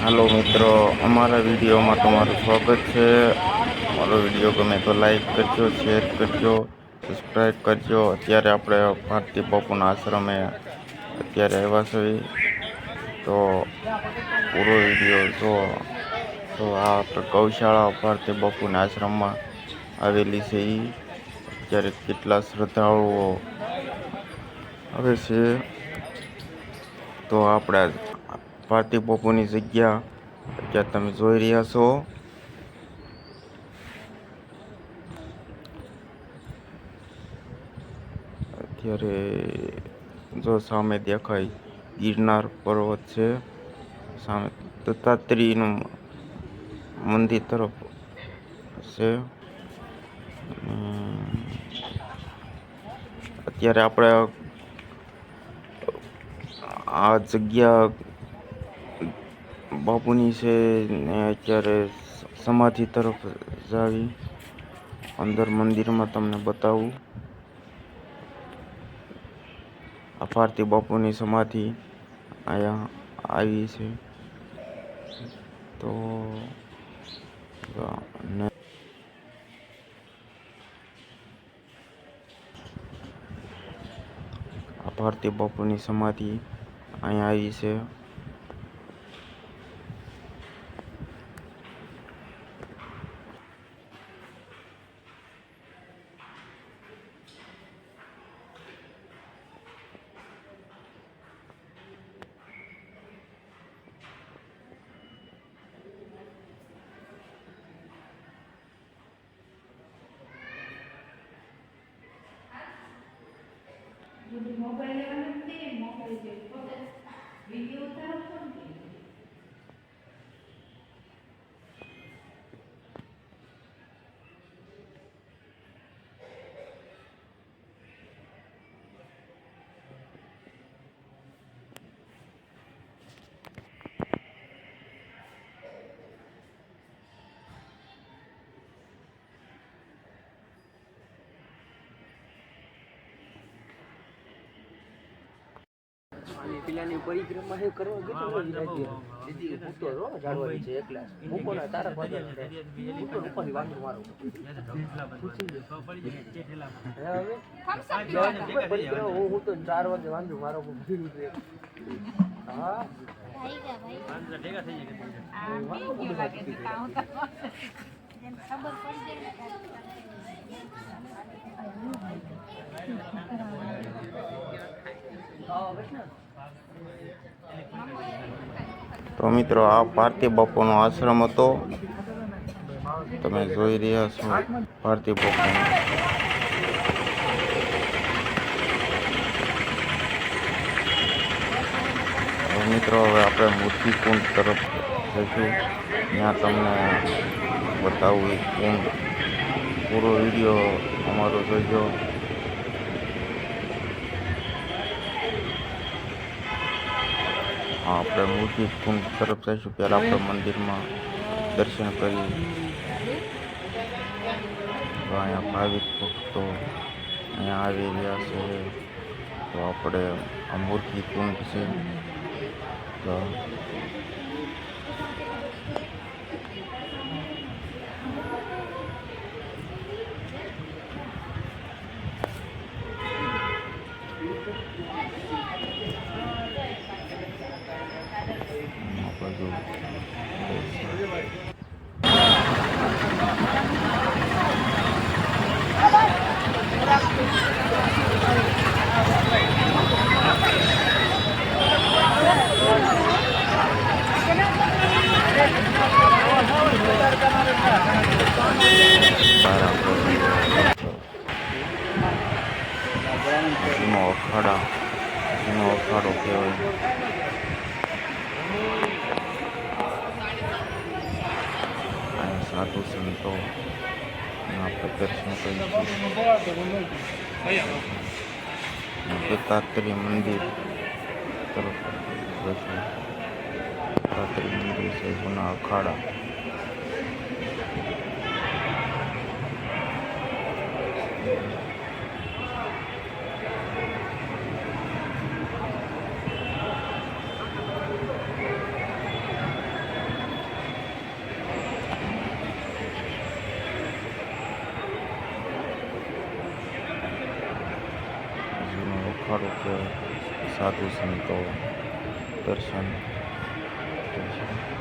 હાલો મિત્રો, અમારા વિડીયોમાં તમારું સ્વાગત છે। અમારો વિડીયો ગમે તો લાઈક કરજો, શેર કરજો, સબસ્ક્રાઈબ કરજો। અત્યારે આપણે ભારતી બાપુના આશ્રમે અત્યારે આવ્યા છીએ, તો પૂરો વિડીયો જો। તો આ ગૌશાળા ભારતી બાપુના આશ્રમમાં આવેલી છે। અત્યારે કેટલા શ્રદ્ધાળુઓ આવે છે, તો આપણે ભારતી બાપુની જગ્યા અત્યારે તમે જોઈ રહ્યા છો। અત્યારે જો સામે દેખાય ગિરનાર પર્વત છે, સામે દત્તાત્રેયનું મંદિર તરફ છે। અત્યારે આપણે આ જગ્યા બાપુની છે ને અત્યારે સમાધિ તરફ જાવી અંદર મંદિરમાં તમને બતાવું। આ ભારતી બાપુની સમાધિ અહીંયા આવી છે, તો આ ભારતી બાપુની સમાધિ અહીંયા આવી છે। મોબાઈલ લેવાનું તે મોબાઈલ જે વિડીયો ઉતારવો ને પેલાની પરિક્રમા હે કરવા ગયો વિરાજી દીદી ફૂટો રો જાડવાની છે એકલા મૂકોના તારા ભાગે ફૂટો ઉપરની વાંદો મારો હવે પરિક્રમા હું તો 4 વાગે વાંદો મારો ભીરું છે હા ભાઈ ગયા ભાઈ વાંદો ઢેગા થઈ જાય કે લાગે છે કાઉ જેમ ખબર પડી જાય તો મિત્રો, આ ભારતી બાપુનો આશ્રમ હતો, તમે જોઈ રહ્યા છો ભારતી બાપુનો। મિત્રો, હવે આપણે મૂર્તિકુંડ તરફ જઈશું, ત્યાં તમને બતાવું એ કુંડ। પૂરો વિડીયો અમારો જોઈજો। આપણે મૂર્તિકુંડ તરફ જઈશું, પહેલાં આપણે મંદિરમાં દર્શન કરી। તો અહીંયા ભાવિક ભક્તો અહીંયા આવી રહ્યા છે, તો આપણે આ મૂર્તિકુંડ છે, તો જૂનો અખાડો કહેવાય। અહીંયા સાધુ સંતો આપણે દર્શન કરીશું। દત્તાત્રેય મંદિર તરફ જઈશું। દત્તાત્રેય મંદિર છે, જૂના અખાડા। અખાડો કે સાધુ સંતો દર્શન થાય છે.